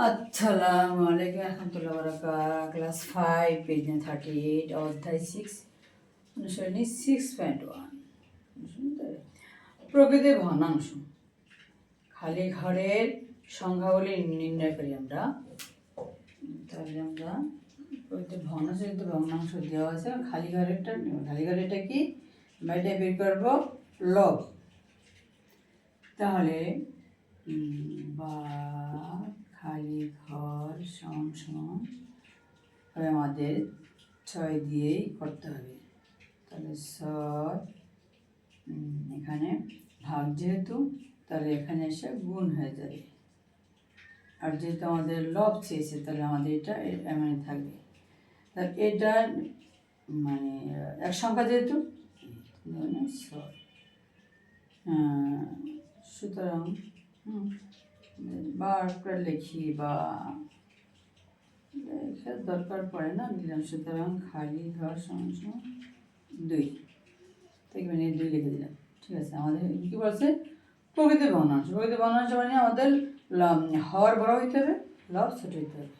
আসসালামু আলাইকুম রহমতুল্লাহ বারাকাতুহু ক্লাস 5 পেজ 38 অধ্যায় 6 অনুসরণী 6.1 প্রকৃতির ভগ্নাংশ। খালি ঘরের সংখ্যাগুলি নির্ণয় করি আমরা। তাহলে আমরা প্রকৃতির ভগ্নাংশ কিন্তু ভগ্নাংশ দেওয়া আছে, খালি ঘরেরটা কি আমরা এটা বের করবো লব। তাহলে বা খালি ঘর সমান হবে আমাদের 6 দিয়েই করতে হবে। তাহলে 6 এখানে ভাগ, যেহেতু তাহলে এখানে এসে গুণ হয়ে যাবে। আর যেহেতু আমাদের লব চেয়েছে তাহলে আমাদের এটা এমন থাকবে। তাহলে এটা মানে এক সংখ্যা যেহেতু 6, সুতরাং বার করে লিখি বা দরকার পড়ে না, দিলাম। সুতরাং খালি ঘর সমান 2, দেখবেন এই 2 লিখে দিলাম। ঠিক আছে, আমাদের কী বলছে? প্রকৃতির ভগ্নাংশ। প্রকৃতির ভগ্নাংশ মানে আমাদের হর বড় হইতে হবে, লব ছোট হইতে হবে।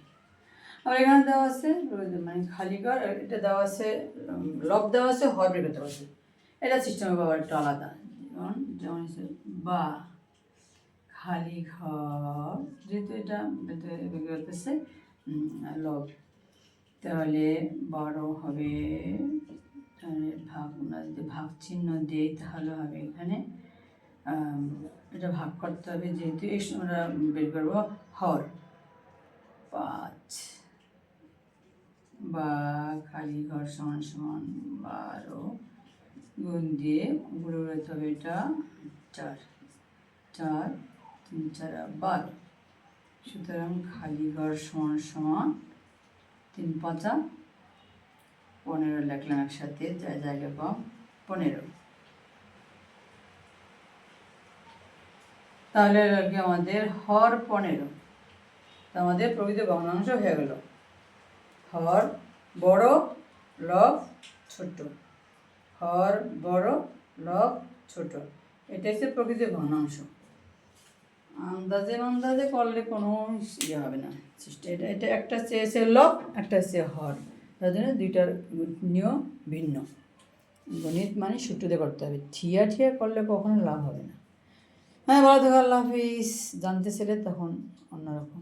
আবার এখানে দেওয়া আছে মানে খালি ঘর, এটা দেওয়া আছে লব দেওয়া আছে, হর বের করতে পারছে। এটা সিস্টেমের ব্যাপার একটু আলাদা। যেমন বা খালি ঘর, যেহেতু এটা বের করতেছে লব, তাহলে 12 হবে। তাহলে যদি ভাগ চিহ্ন দিই তাহলে হবে এখানে এটা ভাগ করতে হবে, যেহেতু আমরা বের করবো হর 5 বা খালি ঘর সমান 12 গুণ দিয়ে উপরে উড়াইতে হবে এটা 4, 4 3 4 12। সুতরাং খালি ঘর সমান 3 5 15 লিখলাম একসাথে, জায়গা পাম 15। তাহলে কি আমাদের হর 15, আমাদের প্রকৃত ভগ্নাংশ হয়ে গেল হর বড় লব ছোট, হর বড় লব ছোট। এটা হচ্ছে প্রকৃতির ভগ্নাংশ। আন্দাজে করলে কোনো ইয়ে হবে না। এটা একটা চেয়েছে লব, একটা হচ্ছে হর, তার জন্য দুইটার নিয়ম ভিন্ন। গণিত মানে সূত্রতে করতে হবে, ঠিয়া করলে কখনো লাভ হবে না। হ্যাঁ, ভালো থাকো, আল্লাহ হাফিজ। জানতে ছেলে তখন অন্যরকম।